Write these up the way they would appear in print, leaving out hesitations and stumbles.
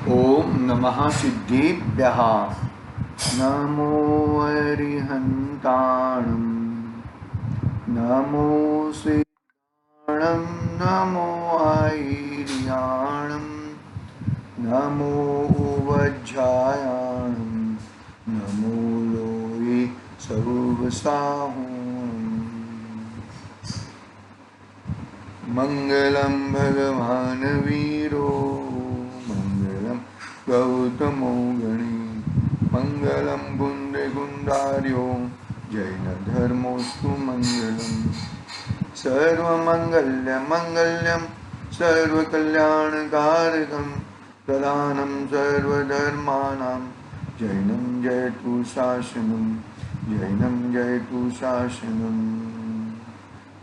ओम नमः सिद्धेभ्यः। नमो अरिहन्ताणं, नमो सिद्धाणं, नमो ऐर्याणं, नमो वज्रायाणं, नमो लोये सर्वसाहुं। मंगलम भगवान वीरो, मंगलम गौतमो गणी, मंगलम गुंडे गुंडार्यो, जैन धर्मोस्तु मंगलम। सर्वमंगल्य मंगल्यम सर्वकल्याणकारकम, प्रधानम सर्वधर्माणां, जैनं जयतु शासनम, जैनं जयतु शासनम।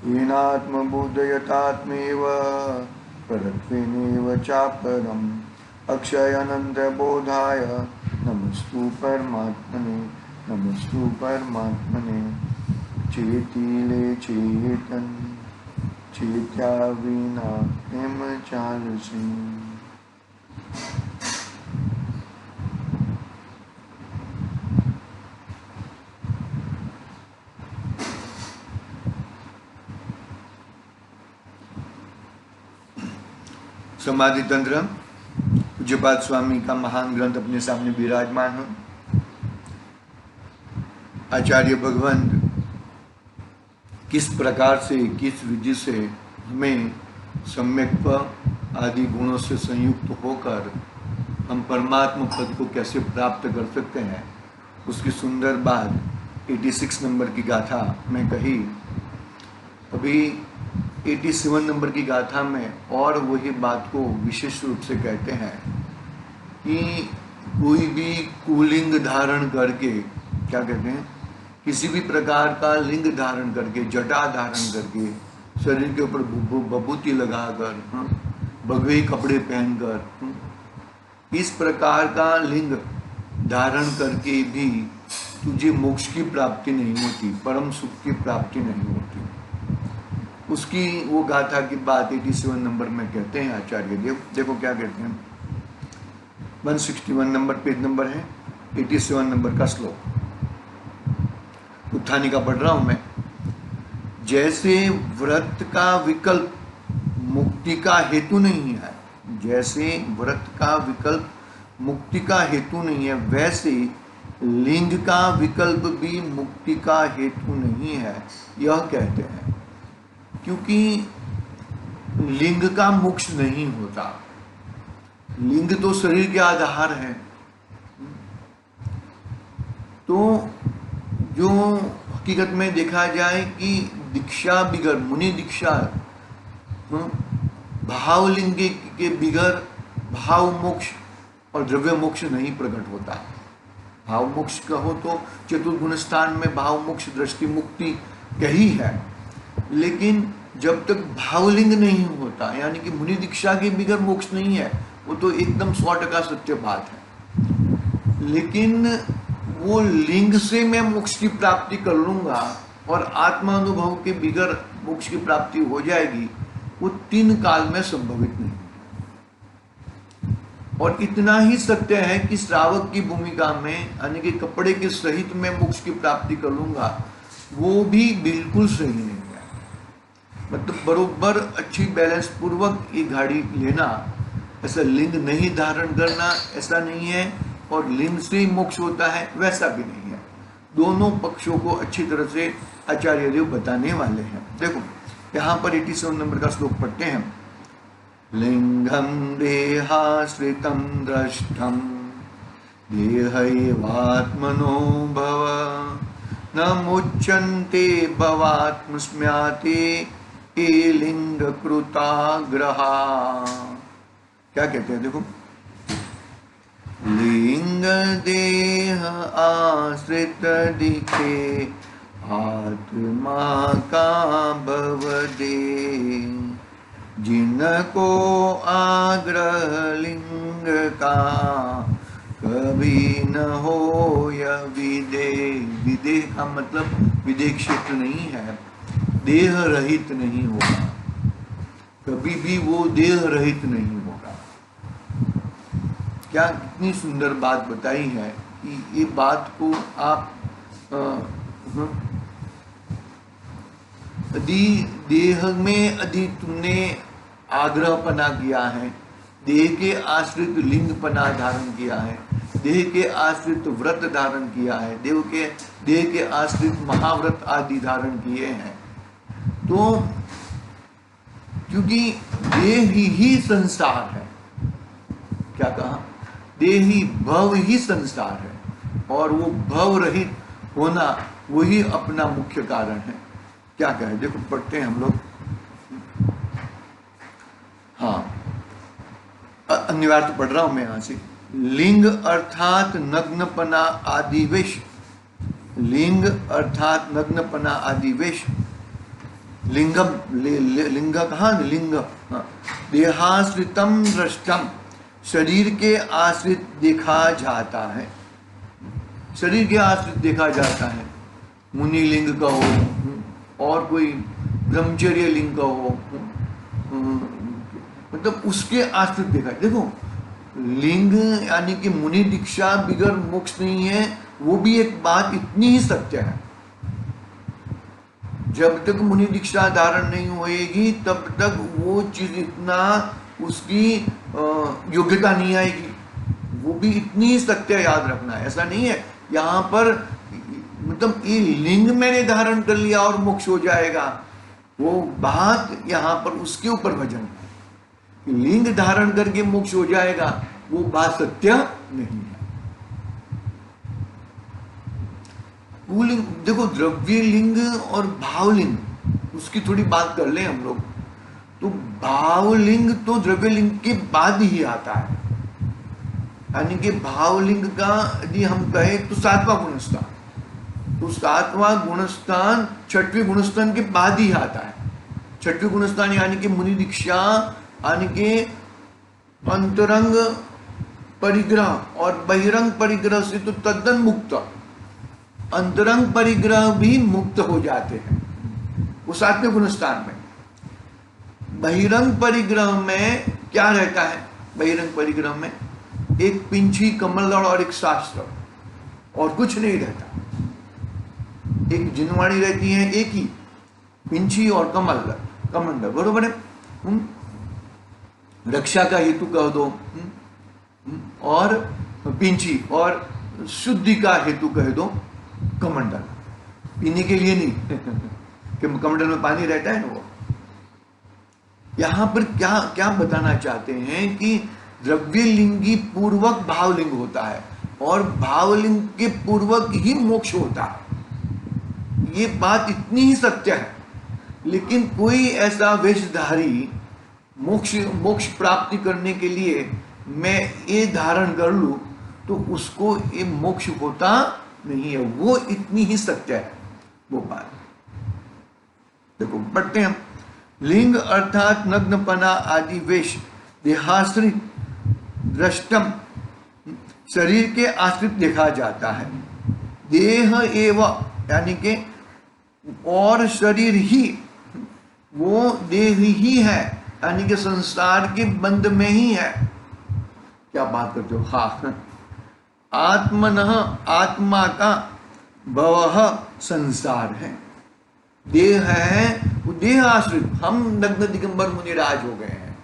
येनात्मबोधयतात्मेव परत्वेनेव चापरम्, अक्षयानन्तबोधाय नमस्तु परमात्मने, नमस्तु परमात्मने। चेतिले चेतन, चेत्या विना हिम चालसी। समाधि तंत्र पूज्यपाद स्वामी का महान ग्रंथ अपने सामने विराजमान है। आचार्य भगवान किस प्रकार से, किस विधि से हमें सम्यक आदि गुणों से संयुक्त होकर हम परमात्मा पद को कैसे प्राप्त कर सकते हैं, उसकी सुंदर बात 86 नंबर की गाथा में कही। अभी 87 नंबर की गाथा में और वही बात को विशेष रूप से कहते हैं कि कोई भी कुलिंग धारण करके, क्या कहते हैं, किसी भी प्रकार का लिंग धारण करके, जटा धारण करके, शरीर के ऊपर बबूती लगाकर, भगवे कपड़े पहनकर, इस प्रकार का लिंग धारण करके भी तुझे मोक्ष की प्राप्ति नहीं होती, परम सुख की प्राप्ति नहीं होती। उसकी वो गाथा की बात 87 नंबर में कहते हैं आचार्य देव। देखो क्या कहते हैं, 161 नंबर पेज नंबर है, 87 नंबर का श्लोक उत्थानी का पढ़ रहा हूं मैं। जैसे व्रत का विकल्प मुक्ति का हेतु नहीं है, जैसे व्रत का विकल्प मुक्ति का हेतु नहीं है, वैसे लिंग का विकल्प भी मुक्ति का हेतु नहीं है, यह कहते हैं। क्योंकि लिंग का मोक्ष नहीं होता, लिंग तो शरीर के आधार है। तो जो हकीकत में देखा जाए कि दीक्षा बिगर, मुनि दीक्षा भावलिंग के बिगर भाव मोक्ष और द्रव्य मोक्ष नहीं प्रकट होता। भाव मोक्ष कहो तो चतुर्गुण स्थान में भाव मोक्ष दृष्टि मुक्ति कही है, लेकिन जब तक भावलिंग नहीं होता, यानी कि मुनि दीक्षा के बिगर मोक्ष नहीं है, वो तो एकदम 100% सत्य बात है। लेकिन वो लिंग से मैं मोक्ष की प्राप्ति कर लूंगा और आत्मानुभव के बिगर मोक्ष की प्राप्ति हो जाएगी, वो 3 काल में संभवित नहीं। और इतना ही सत्य है कि श्रावक की भूमिका में, यानी कि कपड़े के सहित मैं मोक्ष की प्राप्ति कर लूंगा, वो भी बिल्कुल सही नहीं है। मतलब बरोबर अच्छी बैलेंस पूर्वक ये गाड़ी लेना, ऐसा लिंग नहीं धारण करना ऐसा नहीं है, और लिंग से ही मोक्ष होता है वैसा भी नहीं है। दोनों पक्षों को अच्छी तरह से आचार्य देव बताने वाले हैं। देखो यहाँ पर 87 नंबर का श्लोक पढ़ते हैं। लिंगम देहाश्रितं दृष्टं, देहैवात्मनो भव, न मुच्यन्ते भवात्मस्म्याते ये लिंग कृताग्रहा। क्या कहते हैं, देखो, लिंग देह आश्रित दिखे, आत्मा का भव दे, जिनको आग्रह लिंग का, कभी न हो यह विदेह। विदेह का मतलब विदेह क्षेत्र नहीं है, देह रहित नहीं होगा, कभी भी वो देह रहित नहीं होगा। क्या कितनी सुंदर बात बताई है कि ये बात को आप यदि देह में यदि तुमने आग्रहपना किया है, देह के आश्रित लिंगपना धारण किया है, देह के आश्रित व्रत धारण किया है, देह के आश्रित महाव्रत आदि धारण किए हैं, तो क्योंकि देह ही संसार है, क्या कहा, देह ही भव ही संसार है, और वो भव रहित होना वही अपना मुख्य कारण है। क्या कहे, देखो पढ़ते हैं हम लोग। हाँ, अनिवार्य तो पढ़ रहा हूं मैं यहां से। लिंग अर्थात नग्नपना आदिवेश, लिंग अर्थात नग्नपना आदिवेश, लिंगम लिंग कहा, लिंग देहाश्रितम दृष्टम, शरीर के आश्रित देखा जाता है, शरीर के आश्रित देखा जाता है। मुनि लिंग का हो और कोई ब्रह्मचर्य लिंग का हो, मतलब उसके आश्रित देखा। देखो लिंग यानी कि मुनि दीक्षा बिगर मोक्ष नहीं है, वो भी एक बात इतनी ही सत्य है। जब तक मुनि दीक्षा धारण नहीं होएगी तब तक वो चीज इतना उसकी योग्यता नहीं आएगी, वो भी इतनी ही सत्य याद रखना है। ऐसा नहीं है यहाँ पर मतलब ये लिंग मैंने धारण कर लिया और मोक्ष हो जाएगा, वो बात यहाँ पर उसके ऊपर वजन है। लिंग धारण करके मोक्ष हो जाएगा, वो बात सत्य नहीं है। लिंग देखो, द्रव्य लिंग और भावलिंग, उसकी थोड़ी बात कर ले हम लोग। तो भावलिंग तो द्रव्य लिंग के बाद ही आता है, यानी कि भावलिंग का यदि हम कहें तो सातवां गुणस्थान, तो सातवां गुणस्थान छठवें गुणस्थान के बाद ही आता है। छठवें गुणस्थान यानी कि मुनि दीक्षा, यानी कि अंतरंग परिग्रह और बहिरंग परिग्रह से तो तद्दन मुक्त, अंतरंग परिग्रह भी मुक्त हो जाते हैं वो सातवें गुणस्थान में। बहिरंग परिग्रह में क्या रहता है, बहिरंग परिग्रह में एक पिंची, कमलदड़ और एक शास्त्र, और कुछ नहीं रहता। एक जिनवाणी रहती है, एक ही पिंची और कमलदड़, बरोबर है। रक्षा का हेतु कह दो, और पिंची, और शुद्धि का हेतु कह दो कमंडल, पीने के लिए नहीं कि कमंडल में पानी रहता है ना वो। यहां पर क्या क्या बताना चाहते हैं कि द्रव्य लिंगी पूर्वक भावलिंग होता है, और भावलिंग के पूर्वक ही मोक्ष होता है। ये बात इतनी ही सत्य है। लेकिन कोई ऐसा वेशधारी मोक्ष प्राप्ति करने के लिए मैं ये धारण कर लूं तो उसको ये मोक्ष होता नहीं है, वो इतनी ही सत्य है वो बात। देखो पढ़ते हैं। लिंग अर्थात नग्नपना आदि वेश, देहाश्रित दृष्टम, शरीर के आश्रित देखा जाता है। देह एवं यानी कि और शरीर ही, वो देह ही है, यानी कि संसार के बंध में ही है। क्या बात करते हो, हाँ। आत्मनः, आत्मा का भवः संसार है, देह है वो देह आश्रित। हम नग्न दिगंबर मुनिराज हो गए हैं,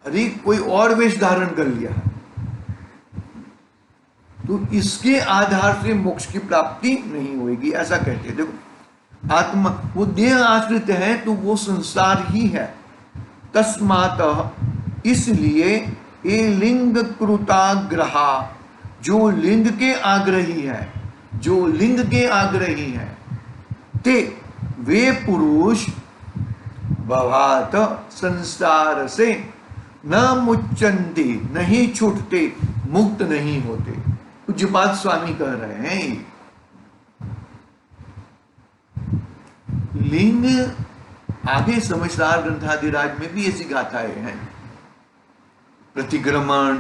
अरे कोई और वेश धारण कर लिया है, तो इसके आधार से मोक्ष की प्राप्ति नहीं होगी, ऐसा कहते हैं। देखो आत्मा वो देह आश्रित है तो वो संसार ही है। तस्मात् इसलिए ये लिंग कृताग्रहा, जो लिंग के आग्रही है, जो लिंग के आग्रही है, ते वे पुरुष भवात संसार से न मुच्चन्ते, नहीं छूटते, मुक्त नहीं होते। पूज्यपाद स्वामी कह रहे हैं लिंग, आगे समझदार ग्रंथादिराज में भी ऐसी गाथाएं हैं, प्रतिक्रमण,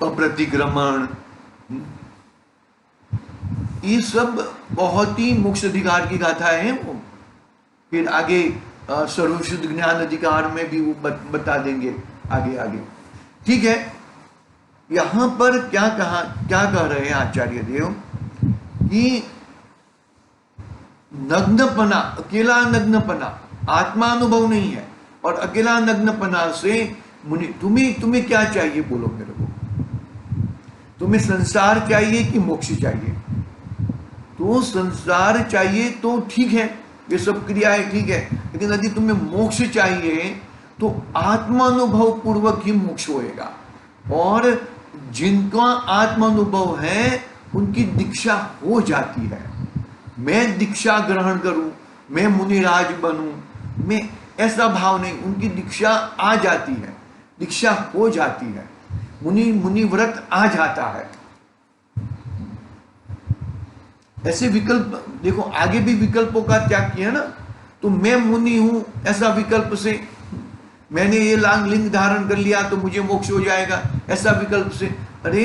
अप्रतिक्रमण, ये सब बहुत ही मोक्ष अधिकार की गाथाएं हैं वो। फिर आगे सर्वशुद्ध ज्ञान अधिकार में भी वो बता देंगे आगे आगे। ठीक है, यहां पर क्या कह रहे हैं आचार्य देव कि नग्नपना, अकेला नग्नपना आत्मानुभव नहीं है, और अकेला नग्नपना से मुनि, तुम्हें क्या चाहिए बोलो मेरे को, तुम्हें संसार चाहिए कि मोक्ष चाहिए? तो संसार चाहिए तो ठीक है, ये सब क्रियाएं ठीक है, लेकिन यदि तुम्हें मोक्ष चाहिए तो आत्मानुभव पूर्वक ही मोक्ष होएगा। और जिनका आत्मानुभव है उनकी दीक्षा हो जाती है। मैं दीक्षा ग्रहण करूं, मैं मुनिराज बनूं, मैं ऐसा भाव नहीं, उनकी दीक्षा आ जाती है, दीक्षा हो जाती है, मुनि व्रत आ जाता है। ऐसे विकल्प देखो, आगे भी विकल्पों का त्याग किया ना, तो मैं मुनि हूं ऐसा विकल्प से, मैंने ये लिंग धारण कर लिया तो मुझे मोक्ष हो जाएगा ऐसा विकल्प से, अरे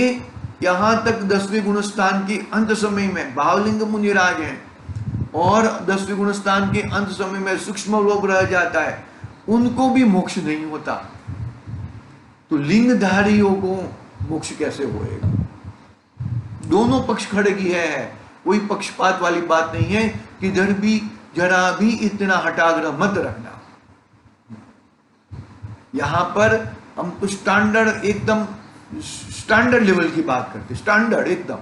यहां तक 10वें गुणस्थान के अंत समय में भावलिंग मुनिराज हैं, और 10वें गुणस्थान के अंत समय में सूक्ष्म लोग रह जाता है, उनको भी मोक्ष नहीं होता, तो लिंगधारियों को मोक्ष कैसे होएगा? दोनों पक्ष खड़े किए हैं, कोई पक्षपात वाली बात नहीं है, किधर भी जरा भी इतना हठाग्रह मत रखना। यहां पर हम तो स्टैंडर्ड, एकदम स्टैंडर्ड लेवल की बात करते, स्टैंडर्ड एकदम,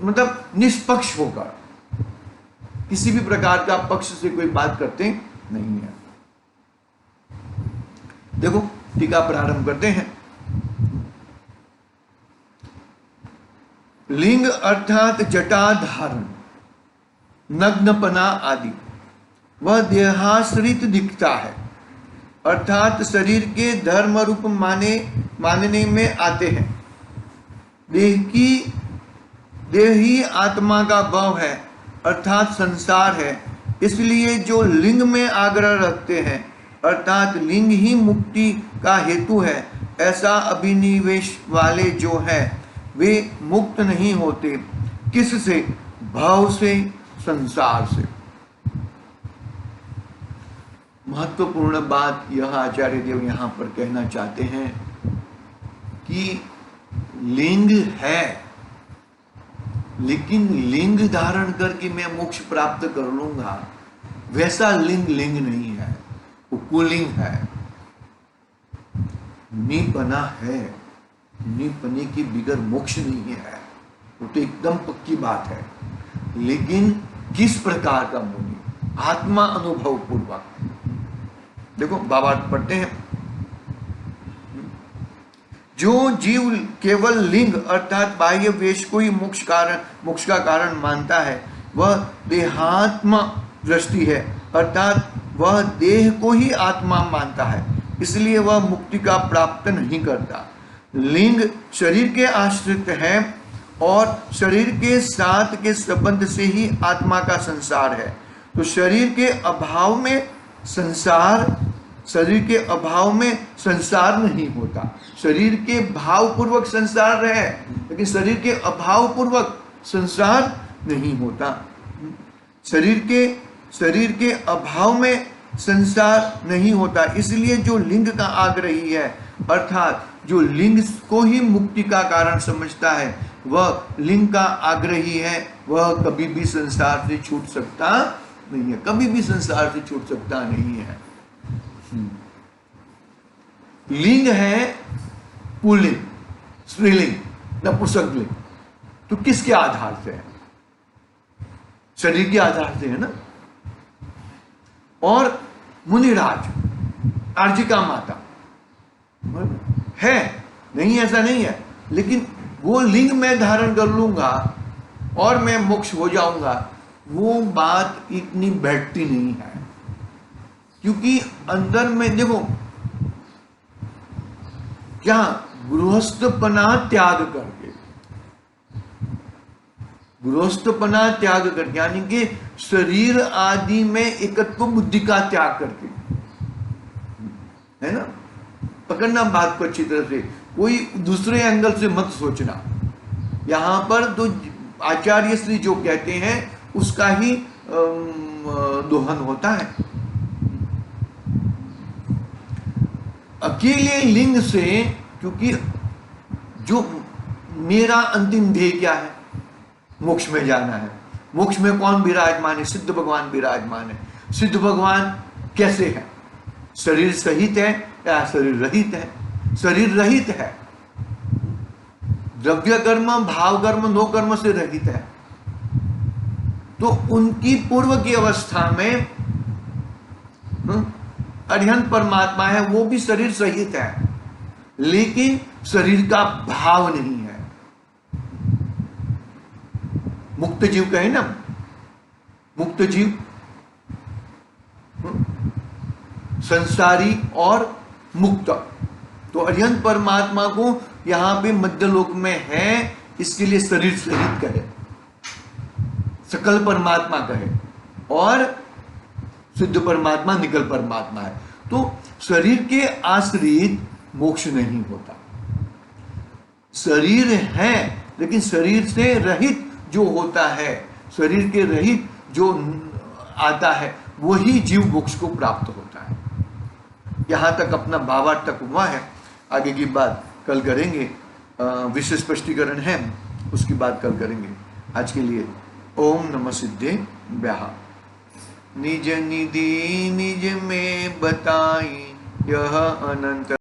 मतलब निष्पक्ष होकर, किसी भी प्रकार का पक्ष से कोई बात करते नहीं है। देखो टीका प्रारंभ करते हैं। लिंग अर्थात जटा धारण, नग्नपना आदि, वह देहाश्रित दिखता है, अर्थात शरीर के धर्म रूप मानने में आते हैं। देह ही आत्मा का भाव है, अर्थात संसार है, इसलिए जो लिंग में आग्रह रखते हैं, अर्थात लिंग ही मुक्ति का हेतु है, ऐसा अभिनिवेश वाले जो है वे मुक्त नहीं होते। किससे? भाव से, संसार से। महत्वपूर्ण बात यह आचार्य देव यहां पर कहना चाहते हैं कि लिंग है, लेकिन लिंग धारण करके मैं मोक्ष प्राप्त कर लूंगा, वैसा लिंग नहीं है, वो कुलिंग है, निपना है, निपने के बिगर मोक्ष नहीं है, वो तो एकदम पक्की बात है। लेकिन किस प्रकार का मुनि? आत्मा अनुभव पूर्वक। देखो बाबा पढ़ते हैं, जो जीव केवल लिंग अर्थात बाह्य वेश को ही मोक्ष का कारण मानता है, वह देहात्मा दृष्टि है, अर्थात वह देह को ही आत्मा मानता है, इसलिए वह मुक्ति का प्राप्त नहीं करता। लिंग शरीर के आश्रित है और शरीर के साथ के संबंध से ही आत्मा का संसार है, तो शरीर के अभाव में संसार नहीं होता। शरीर के भाव पूर्वक संसार रहे, लेकिन शरीर के अभाव पूर्वक संसार नहीं होता। शरीर के अभाव में संसार नहीं होता, इसलिए जो लिंग का आग्रही है, अर्थात जो लिंग को ही मुक्ति का कारण समझता है, वह लिंग का आग्रही है, वह कभी भी संसार से छूट सकता नहीं है, कभी भी संसार से छूट सकता नहीं है। लिंग है पुल्लिंग, स्त्रीलिंग, नपुंसकलिंग, तो किसके आधार से है? शरीर के आधार से है ना। और मुनिराज, अर्जिका माता है, नहीं ऐसा नहीं है, लेकिन वो लिंग में धारण कर लूंगा और मैं मोक्ष हो जाऊंगा, वो बात इतनी बैठती नहीं है। क्योंकि अंदर में देखो क्या गृहस्थपना त्याग करके, गृहस्थपना त्याग करके, यानी कि शरीर आदि में एकत्व बुद्धि का त्याग करके, है ना। पकड़ना बात को अच्छी तरह से, कोई दूसरे एंगल से मत सोचना। यहां पर तो आचार्य श्री जो कहते हैं उसका ही दोहन होता है। अकेले लिंग से क्योंकि जो मेरा अंतिम ध्येय क्या है, मोक्ष में जाना है। मोक्ष में कौन विराजमान है? सिद्ध भगवान विराजमान है। सिद्ध भगवान कैसे है? शरीर सहित है या शरीर रहित है? शरीर रहित है, द्रव्य कर्म, भाव कर्म, नो कर्म से रहित है। तो उनकी पूर्व की अवस्था में अरिहंत परमात्मा है, वो भी शरीर सहित है, लेकिन शरीर का भाव नहीं है। मुक्त जीव कहे ना, मुक्त जीव संसारी और मुक्त। तो अरिहंत परमात्मा को यहां पे मध्यलोक में है, इसके लिए शरीर सहित कहे, सकल परमात्मा कहे, और सिद्ध परमात्मा निकल परमात्मा है। तो शरीर के आश्रित मोक्ष नहीं होता। शरीर है, लेकिन शरीर से रहित जो होता है, शरीर के रहित जो आता है, वही जीव मोक्ष को प्राप्त होता है। यहां तक अपना भावार्थ तक हुआ है। आगे की बात कल करेंगे, विशेष स्पष्टीकरण है, उसकी बात कल करेंगे। आज के लिए ओम नमः सिद्धेभ्यः। निज निधि निज में बताई यह अनंत